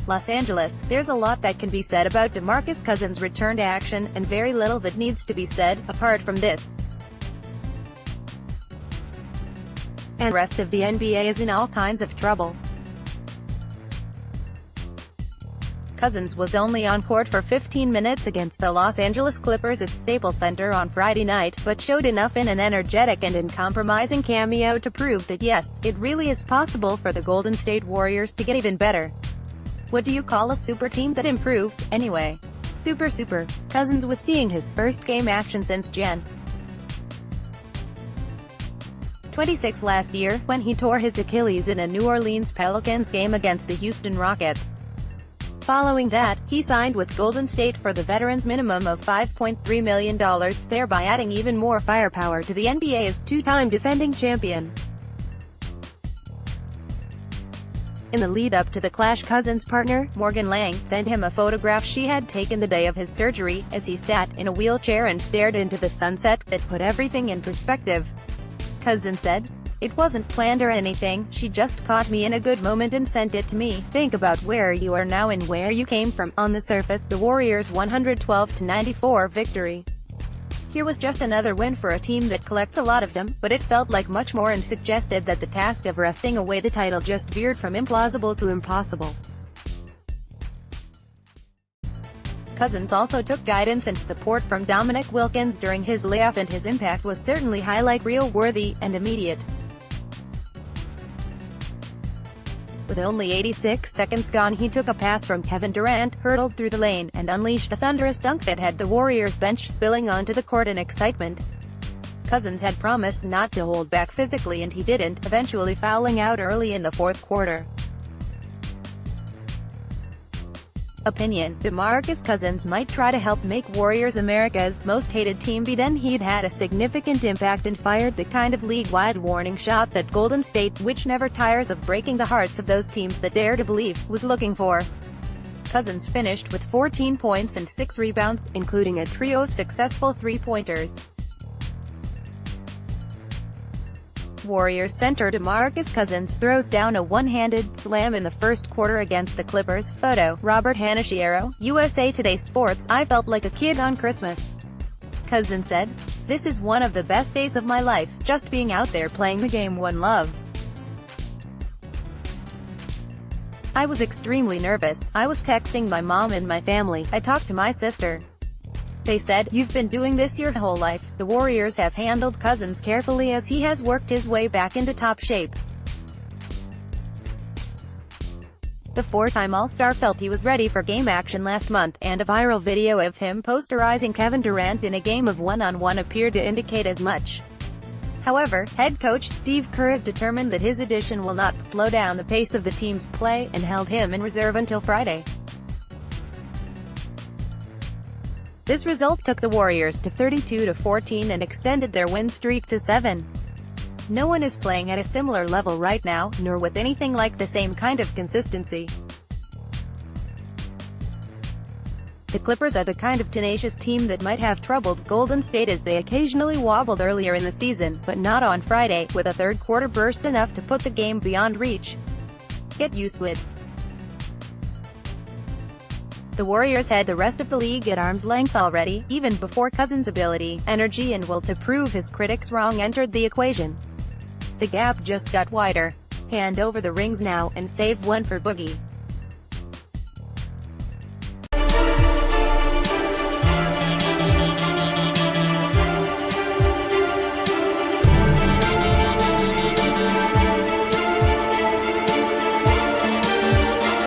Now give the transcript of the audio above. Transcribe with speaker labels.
Speaker 1: Los Angeles. There's a lot that can be said about DeMarcus Cousins' return to action, and very little that needs to be said, apart from this. And the rest of the NBA is in all kinds of trouble. Cousins was only on court for 15 minutes against the Los Angeles Clippers at Staples Center on Friday night, but showed enough in an energetic and uncompromising cameo to prove that yes, it really is possible for the Golden State Warriors to get even better. What do you call a super team that improves, anyway? Super. Cousins was seeing his first game action since Jan. 26 last year, when he tore his Achilles in a New Orleans Pelicans game against the Houston Rockets. Following that, he signed with Golden State for the veterans minimum of $5.3 million, thereby adding even more firepower to the NBA's two-time defending champion. In the lead-up to the clash, Cousins' partner, Morgan Lang, sent him a photograph she had taken the day of his surgery, as he sat in a wheelchair and stared into the sunset, that put everything in perspective. Cousins said, "It wasn't planned or anything, she just caught me in a good moment and sent it to me. Think about where you are now and where you came from." On the surface, the Warriors' 112-94 victory here was just another win for a team that collects a lot of them, but it felt like much more and suggested that the task of wresting away the title just veered from implausible to impossible. Cousins also took guidance and support from Dominic Wilkins during his layoff, and his impact was certainly highlight reel worthy and immediate. With only 86 seconds gone, he took a pass from Kevin Durant, hurtled through the lane, and unleashed a thunderous dunk that had the Warriors bench spilling onto the court in excitement. Cousins had promised not to hold back physically, and he didn't, eventually fouling out early in the fourth quarter. Opinion: DeMarcus Cousins might try to help make Warriors America's most hated team, but then he'd had a significant impact and fired the kind of league-wide warning shot that Golden State, which never tires of breaking the hearts of those teams that dare to believe, was looking for. Cousins finished with 14 points and 6 rebounds, including a trio of successful three-pointers. Warriors center DeMarcus Cousins throws down a one-handed slam in the first quarter against the Clippers. Photo: Robert Hanashiero, USA Today Sports. "I felt like a kid on Christmas," Cousins said. "This is one of the best days of my life, just being out there playing the game one love. I was extremely nervous. I was texting my mom and my family. I talked to my sister. They said, 'You've been doing this your whole life.'" The Warriors have handled Cousins carefully as he has worked his way back into top shape. The four-time All-Star felt he was ready for game action last month, and a viral video of him posterizing Kevin Durant in a game of one-on-one appeared to indicate as much. However, head coach Steve Kerr is determined that his addition will not slow down the pace of the team's play, and held him in reserve until Friday. This result took the Warriors to 32-14 and extended their win streak to 7. No one is playing at a similar level right now, nor with anything like the same kind of consistency. The Clippers are the kind of tenacious team that might have troubled Golden State as they occasionally wobbled earlier in the season, but not on Friday, with a third-quarter burst enough to put the game beyond reach. Get used to it. The Warriors had the rest of the league at arm's length already, even before Cousins' ability, energy and will to prove his critics wrong entered the equation. The gap just got wider. Hand over the rings now, and save one for Boogie.